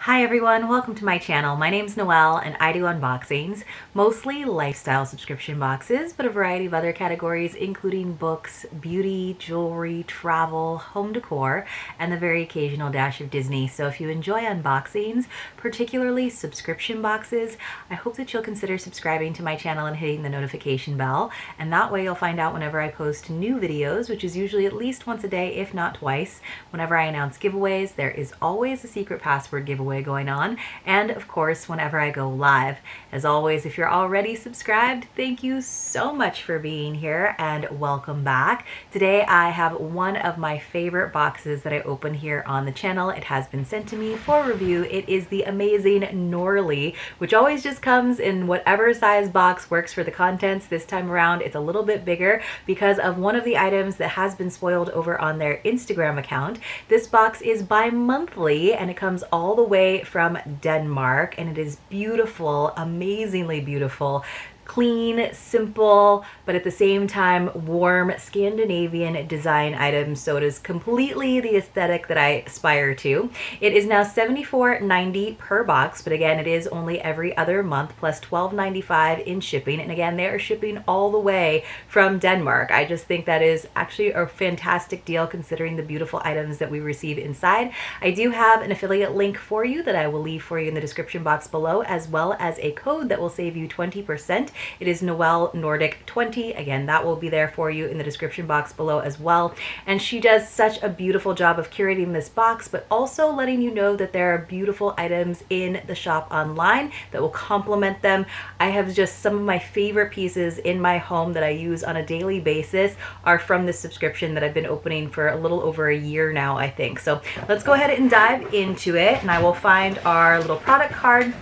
Hi everyone, welcome to my channel. My name's Noelle and I do unboxings, mostly lifestyle subscription boxes, but a variety of other categories including books, beauty, jewelry, travel, home decor, and the very occasional dash of Disney. So if you enjoy unboxings, particularly subscription boxes, I hope that you'll consider subscribing to my channel and hitting the notification bell, and that way you'll find out whenever I post new videos, which is usually at least once a day, if not twice. Whenever I announce giveaways, there is always a secret password giveaway going on, and of course whenever I go live. As always, if you're already subscribed, thank you so much for being here and welcome back. Today I have one of my favorite boxes that I open here on the channel. It has been sent to me for review. It is the amazing Norlii, which always just comes in whatever size box works for the contents. This time around it's a little bit bigger because of one of the items that has been spoiled over on their Instagram account. This box is bi-monthly and it comes all the way from Denmark, and it is beautiful, amazingly beautiful. Clean, simple, but at the same time warm Scandinavian design items, so it is completely the aesthetic that I aspire to. It is now $74.90 per box, but again it is only every other month plus $12.95 in shipping, and again they are shipping all the way from Denmark. I just think that is actually a fantastic deal considering the beautiful items that we receive inside. I do have an affiliate link for you that I will leave for you in the description box below, as well as a code that will save you 20%. It is Noelle Nordic 20. Again, that will be there for you in the description box below as well. And she does such a beautiful job of curating this box, but also letting you know that there are beautiful items in the shop online that will complement them. I have just some of my favorite pieces in my home that I use on a daily basis are from this subscription that I've been opening for a little over a year now, I think. So let's go ahead and dive into it, and I will find our little product card.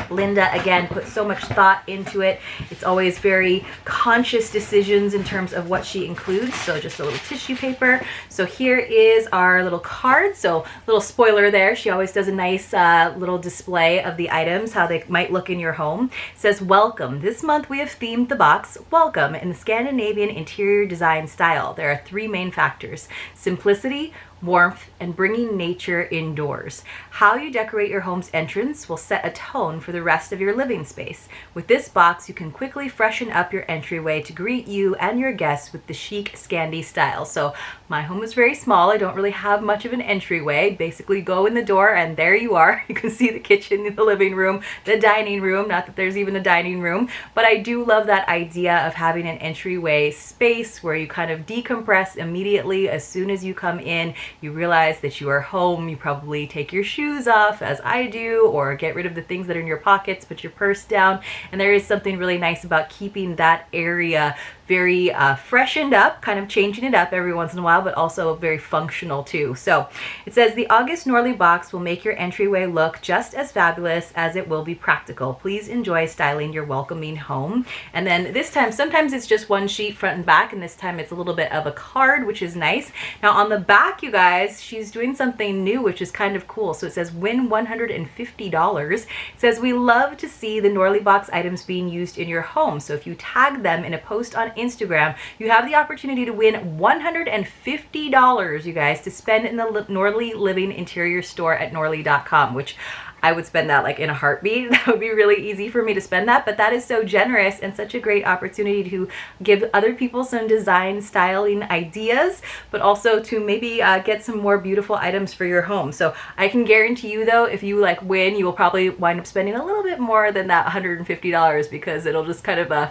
Linda, again, put so much thought into it. It's always very conscious decisions in terms of what she includes. So just a little tissue paper. So here is our little card. So little spoiler there. She always does a nice little display of the items, how they might look in your home. It says, welcome. This month we have themed the box Welcome in the Scandinavian interior design style. There are three main factors: simplicity, warmth, and bringing nature indoors. How you decorate your home's entrance will set a tone for the rest of your living space. With this box, you can quickly freshen up your entryway to greet you and your guests with the chic Scandi style. So my home is very small. I don't really have much of an entryway. Basically go in the door and there you are. You can see the kitchen, the living room, the dining room. Not that there's even a dining room, but I do love that idea of having an entryway space where you kind of decompress immediately as soon as you come in. You realize that you are home. You probably take your shoes off, as I do, or get rid of the things that are in your pockets, put your purse down, and there is something really nice about keeping that area very freshened up, kind of changing it up every once in a while, but also very functional too. So it says the August Norlii box will make your entryway look just as fabulous as it will be practical. Please enjoy styling your welcoming home. And then this time, sometimes it's just one sheet front and back, and this time it's a little bit of a card, which is nice. Now on the back, you guys, she's doing something new, which is kind of cool. So it says win $150. It says we love to see the Norlii box items being used in your home. So if you tag them in a post on Instagram, you have the opportunity to win $150, you guys, to spend in the Norlii Living Interior store at norlii.com, which I would spend that like in a heartbeat. That would be really easy for me to spend that, but that is so generous and such a great opportunity to give other people some design styling ideas, but also to maybe get some more beautiful items for your home. So I can guarantee you though, if you like win, you will probably wind up spending a little bit more than that $150 because it'll just kind of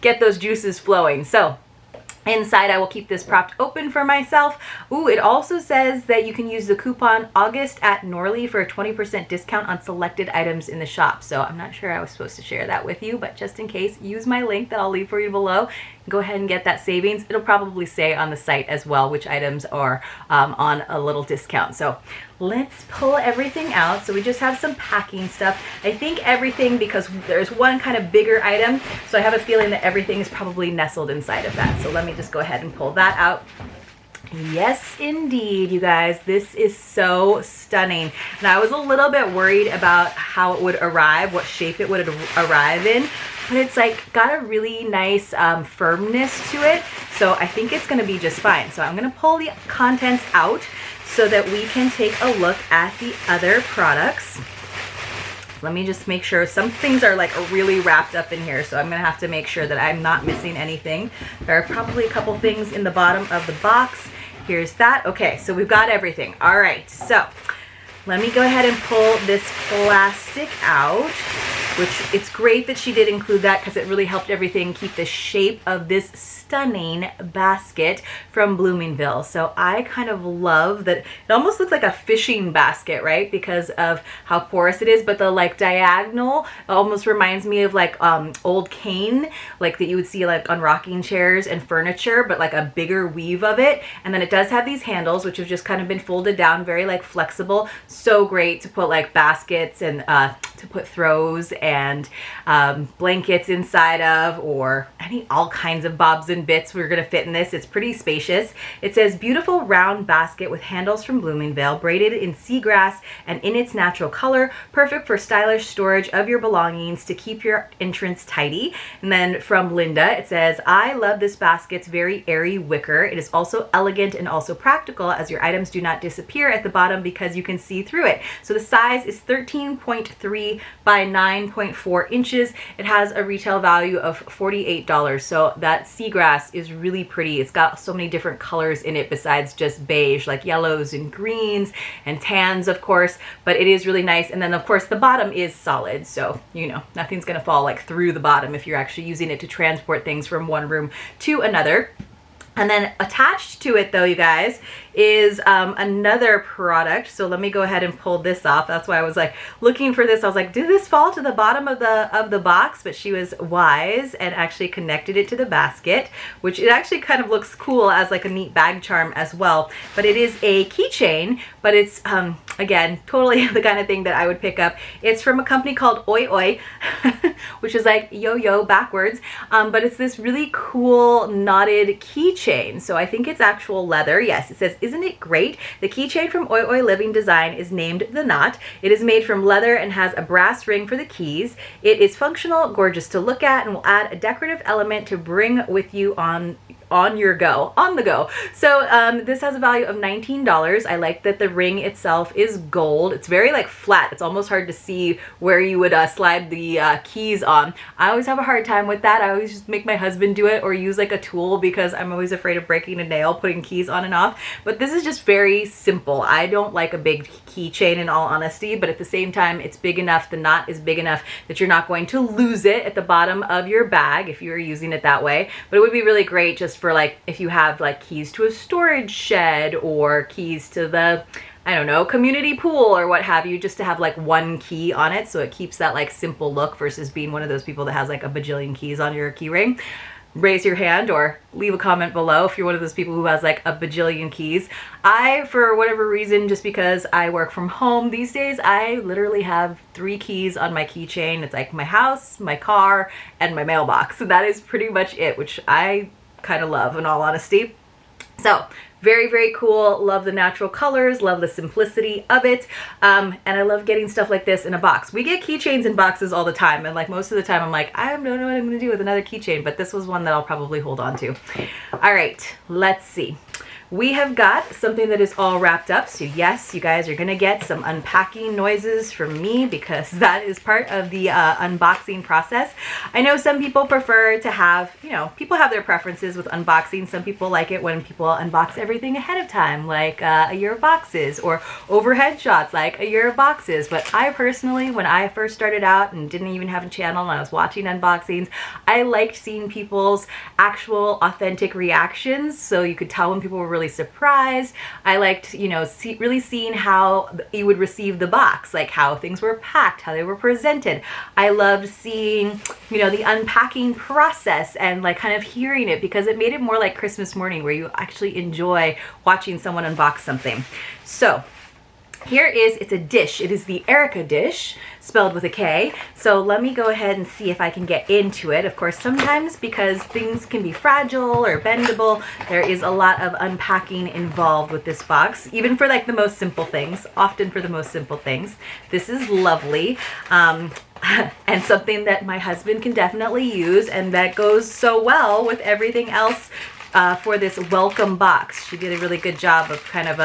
get those juices flowing. So inside, I will keep this propped open for myself. Ooh, it also says that you can use the coupon August at Norlii for a 20% discount on selected items in the shop. So I'm not sure I was supposed to share that with you, but just in case, use my link that I'll leave for you below. Go ahead and get that savings. It'll probably say on the site as well which items are on a little discount. So let's pull everything out. So we just have some packing stuff. I think everything, because there's one kind of bigger item, so I have a feeling that everything is probably nestled inside of that. So let me just go ahead and pull that out. Yes, indeed, you guys. This is so stunning. And I was a little bit worried about how it would arrive, what shape it would arrive in, but it's like got a really nice firmness to it. So I think it's going to be just fine. So I'm going to pull the contents out so that we can take a look at the other products. Let me just make sure. Some things are like really wrapped up in here, so I'm gonna have to make sure that I'm not missing anything. There are probably a couple things in the bottom of the box. Here's that. Okay, so we've got everything. All right, so let me go ahead and pull this plastic out, which it's great that she did include that because it really helped everything keep the shape of this stunning basket from Bloomingville. So I kind of love that. It almost looks like a fishing basket, right? Because of how porous it is, but the like diagonal almost reminds me of like old cane, like that you would see like on rocking chairs and furniture, but like a bigger weave of it. And then it does have these handles, which have just kind of been folded down, very like flexible. So great to put like baskets and to put throws and blankets inside of, or all kinds of bobs and bits we're gonna fit in this. It's pretty spacious. It says beautiful round basket with handles from Bloomingville, braided in seagrass and in its natural color, perfect for stylish storage of your belongings to keep your entrance tidy. And then from Linda, it says, I love this basket's very airy wicker. It is also elegant and also practical, as your items do not disappear at the bottom because you can see through it. So the size is 13.3 by 9.4 inches. It has a retail value of $48. So that seagrass is really pretty. It's got so many different colors in it besides just beige, like yellows and greens and tans, of course, but it is really nice. And then of course the bottom is solid, so you know nothing's gonna fall like through the bottom if you're actually using it to transport things from one room to another. And then attached to it though, you guys, is another product. So let me go ahead and pull this off. That's why I was like looking for this. I was like, did this fall to the bottom of the box? But she was wise and actually connected it to the basket, which it actually kind of looks cool as like a neat bag charm as well. But it is a keychain, but it's again, totally the kind of thing that I would pick up. It's from a company called Oi Oi, which is like yo-yo backwards. But it's this really cool knotted keychain. So I think it's actual leather. Yes, it says, isn't it great? The keychain from Oi Oi Living Design is named The Knot. It is made from leather and has a brass ring for the keys. It is functional, gorgeous to look at, and will add a decorative element to bring with you on the go. So this has a value of $19. I like that the ring itself is gold. It's very like flat. It's almost hard to see where you would slide the keys on. I always have a hard time with that. I always just make my husband do it or use like a tool because I'm always afraid of breaking a nail putting keys on and off. But this is just very simple. I don't like a big keychain in all honesty, but at the same time it's big enough, the knot is big enough that you're not going to lose it at the bottom of your bag if you're using it that way. But it would be really great just for like if you have like keys to a storage shed or keys to the, I don't know, community pool or what have you, just to have like one key on it so it keeps that like simple look versus being one of those people that has like a bajillion keys on your key ring. Raise your hand or leave a comment below if you're one of those people who has like a bajillion keys. I, for whatever reason, just because I work from home these days, I literally have 3 keys on my keychain. It's like my house, my car, and my mailbox. So that is pretty much it, which I kind of love in all honesty. So very, very cool. Love the natural colors, love the simplicity of it. And I love getting stuff like this in a box. We get keychains in boxes all the time. And like most of the time I'm like, I don't know what I'm gonna do with another keychain, but this was one that I'll probably hold on to. All right, let's see. We have got something that is all wrapped up. So yes, you guys are gonna get some unpacking noises from me because that is part of the unboxing process. I know some people prefer to have, you know, people have their preferences with unboxing. Some people like it when people unbox everything ahead of time, like a year of boxes, or overhead shots, like a year of boxes. But I personally, when I first started out and didn't even have a channel and I was watching unboxings, I liked seeing people's actual authentic reactions. So you could tell when people were really surprised. I liked, you know, really seeing how you would receive the box, like how things were packed, how they were presented. I loved seeing, you know, the unpacking process and like kind of hearing it because it made it more like Christmas morning where you actually enjoy watching someone unbox something. So here it's a dish. It is the Erica dish, spelled with a K. So let me go ahead and see if I can get into it. Of course, sometimes because things can be fragile or bendable, there is a lot of unpacking involved with this box, even for like the most simple things, often for the most simple things. This is lovely. And something that my husband can definitely use, and that goes so well with everything else for this welcome box. She did a really good job of kind of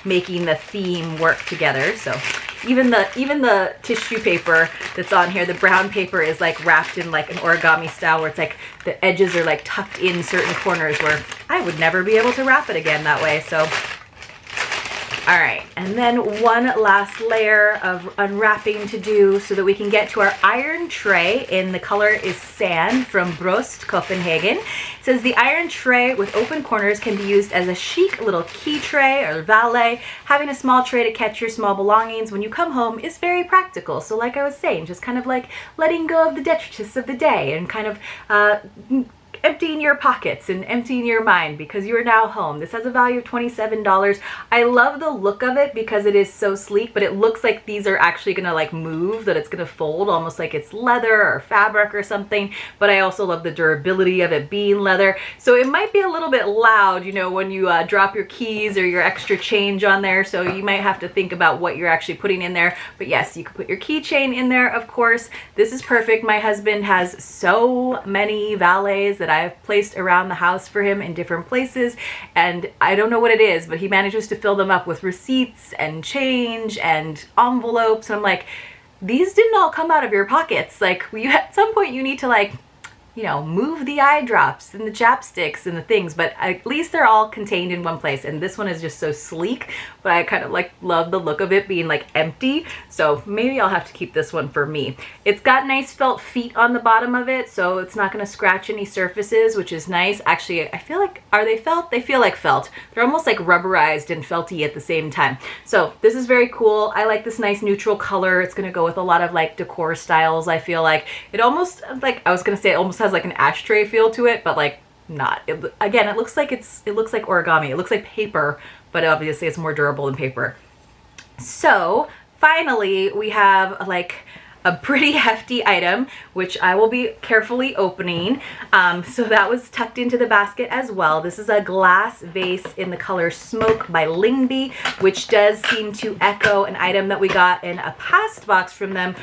making the theme work together. So even the tissue paper that's on here, the brown paper, is like wrapped in like an origami style where it's like the edges are like tucked in certain corners where I would never be able to wrap it again that way. So all right, and then one last layer of unwrapping to do so that we can get to our iron tray. And the color is Sand from Brost, Copenhagen. It says the iron tray with open corners can be used as a chic little key tray or valet. Having a small tray to catch your small belongings when you come home is very practical. So like I was saying, just kind of like letting go of the detritus of the day and kind of emptying your pockets and emptying your mind because you are now home. This has a value of $27. I love the look of it because it is so sleek, but it looks like these are actually gonna like move, that it's gonna fold almost like it's leather or fabric or something. But I also love the durability of it being leather. So it might be a little bit loud, you know, when you drop your keys or your extra change on there. So you might have to think about what you're actually putting in there. But yes, you can put your keychain in there, of course. This is perfect. My husband has so many valets that I've placed around the house for him in different places, and I don't know what it is, but he manages to fill them up with receipts and change and envelopes. I'm like, these didn't all come out of your pockets. Like, at some point you need to, like, you know, move the eye drops and the chapsticks and the things, but at least they're all contained in one place. And this one is just so sleek, but I kind of like love the look of it being like empty. So maybe I'll have to keep this one for me. It's got nice felt feet on the bottom of it, so it's not going to scratch any surfaces, which is nice. Actually, I feel like, are they felt? They feel like felt. They're almost like rubberized and felty at the same time. So this is very cool. I like this nice neutral color. It's going to go with a lot of like decor styles. I feel like it almost, like I was going to say, it almost has like an ashtray feel to it, but like not. Again, it looks like origami. It looks like paper, but obviously it's more durable than paper. So finally, we have like a pretty hefty item, which I will be carefully opening. So that was tucked into the basket as well. This is a glass vase in the color Smoke by Lyngby, which does seem to echo an item that we got in a past box from them.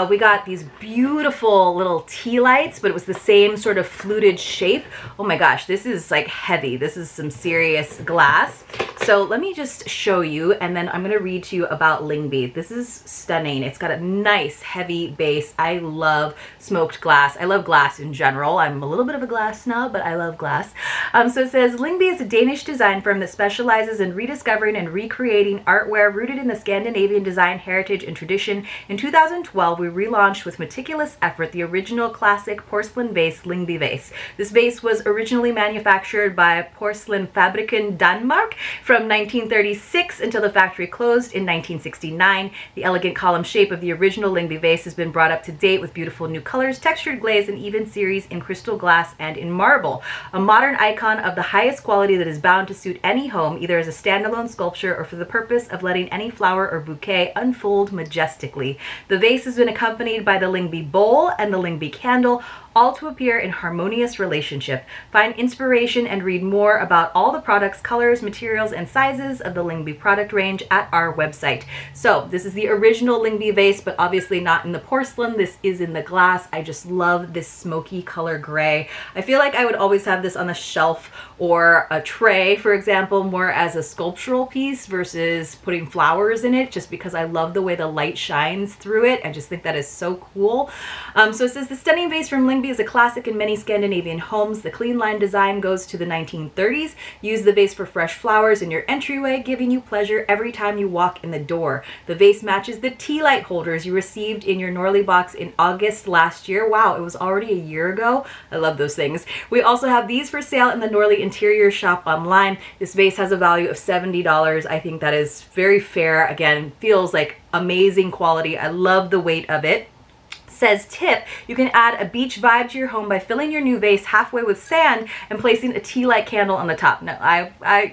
We got these beautiful little tea lights, but it was the same sort of fluted shape. Oh my gosh, this is like heavy. This is some serious glass. So let me just show you, and then I'm gonna read to you about Lyngby. This is stunning. It's got a nice heavy base. I love smoked glass. I love glass in general. I'm a little bit of a glass snob, but I love glass. So it says, Lyngby is a Danish design firm that specializes in rediscovering and recreating artware rooted in the Scandinavian design heritage and tradition. In 2012, we relaunched with meticulous effort the original classic porcelain vase, Lyngby Vase. This vase was originally manufactured by Porcelænsfabrikken Danmark from 1936 until the factory closed in 1969. The elegant column shape of the original Lyngby vase has been brought up to date with beautiful new colors, textured glaze, and even series in crystal glass and in marble. A modern icon of the highest quality that is bound to suit any home, either as a standalone sculpture or for the purpose of letting any flower or bouquet unfold majestically. The vase has been accompanied by the Lyngby bowl and the Lyngby candle, all to appear in harmonious relationship. Find inspiration and read more about all the products, colors, materials, and sizes of the Lyngby product range at our website. So this is the original Lyngby vase, but obviously not in the porcelain. This is in the glass. I just love this smoky color gray. I feel like I would always have this on the shelf or a tray, for example, more as a sculptural piece versus putting flowers in it, just because I love the way the light shines through it. I just think that is so cool. So it says the stunning vase from Lyngby is a classic in many Scandinavian homes. The clean line design goes to the 1930s. Use the vase for fresh flowers in your entryway, giving you pleasure every time you walk in the door. The vase matches the tea light holders you received in your Norlii box in August last year. Wow, it was already a year ago. I love those things. We also have these for sale in the Norlii interior shop online. This vase has a value of $70. I think that is very fair. Again, feels like amazing quality. I love the weight of it. Says tip, you can add a beach vibe to your home by filling your new vase halfway with sand and placing a tea light candle on the top. No,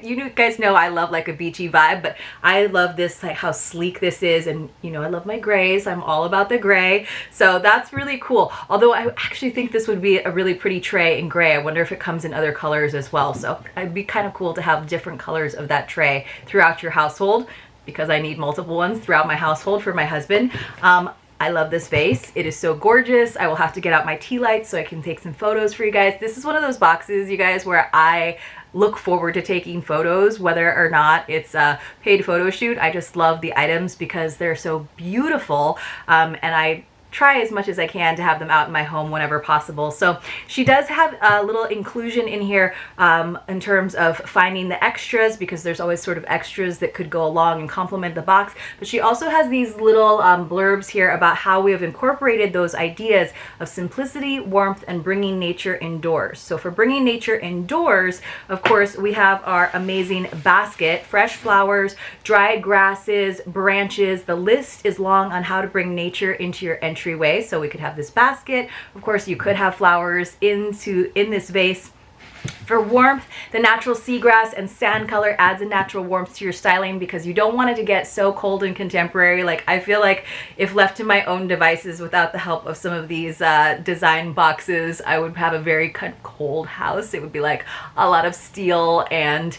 you guys know I love like a beachy vibe, but I love this, like how sleek this is, and you know I love my grays. I'm all about the gray, so that's really cool. Although I actually think this would be a really pretty tray in gray. I wonder if it comes in other colors as well. So it'd be kind of cool to have different colors of that tray throughout your household, because I need multiple ones throughout my household for my husband. I love this vase. It is so gorgeous. I will have to get out my tea lights so I can take some photos for you guys. This is one of those boxes, you guys, where I look forward to taking photos, whether or not it's a paid photo shoot. I just love the items because they're so beautiful, and I try as much as I can to have them out in my home whenever possible. So she does have a little inclusion in here in terms of finding the extras, because there's always sort of extras that could go along and complement the box. But she also has these little blurbs here about how we have incorporated those ideas of simplicity, warmth, and bringing nature indoors. So for bringing nature indoors, of course, we have our amazing basket, fresh flowers, dried grasses, branches. The list is long on how to bring nature into your entryway. So we could have this basket. Of course, you could have flowers in this vase. For warmth, the natural seagrass and sand color adds a natural warmth to your styling, because you don't want it to get so cold and contemporary. Like, I feel like if left to my own devices without the help of some of these design boxes, I would have a very kind of cold house. It would be like a lot of steel and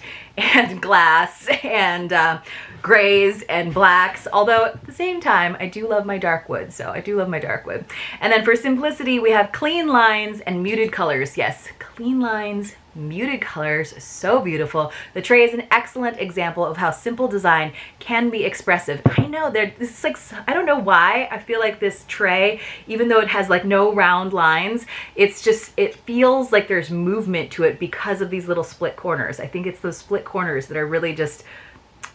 glass and grays and blacks, although at the same time I do love my dark wood. So I do love my dark wood. And then for simplicity, we have clean lines and muted colors. Yes, clean lines, muted colors, so beautiful. The tray is an excellent example of how simple design can be expressive. I know this is like, I don't know why I feel like this tray, even though it has like no round lines, it's just, it feels like there's movement to it because of these little split corners. I think it's those split corners that are really just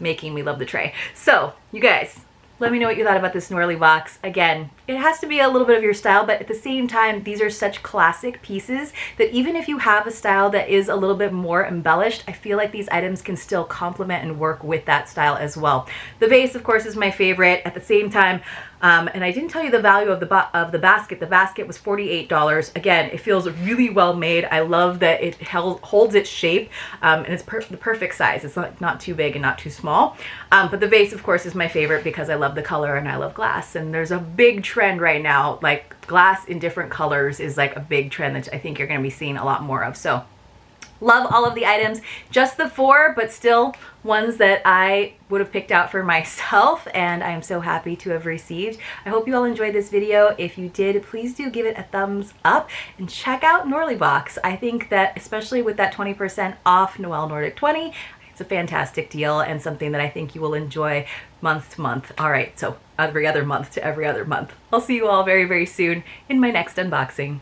making me love the tray. So you guys, let me know what you thought about this Norlii box. Again, it has to be a little bit of your style, but at the same time, these are such classic pieces that even if you have a style that is a little bit more embellished, I feel like these items can still complement and work with that style as well. The vase, of course, is my favorite. At the same time, and I didn't tell you the value of the basket. The basket was $48. Again, it feels really well made. I love that it holds its shape, and it's the perfect size. It's not too big and not too small. But the vase, of course, is my favorite because I love the color and I love glass. And there's a big trend right now, like glass in different colors is like a big trend that I think you're going to be seeing a lot more of. So love all of the items, just the 4, but still ones that I would have picked out for myself, and I am so happy to have received. I hope you all enjoyed this video. If you did, please do give it a thumbs up and check out Norlii box. I think that especially with that 20% off Noel Nordic 20, it's a fantastic deal and something that I think you will enjoy month to month. All right, so every other month to every other month. I'll see you all very, very soon in my next unboxing.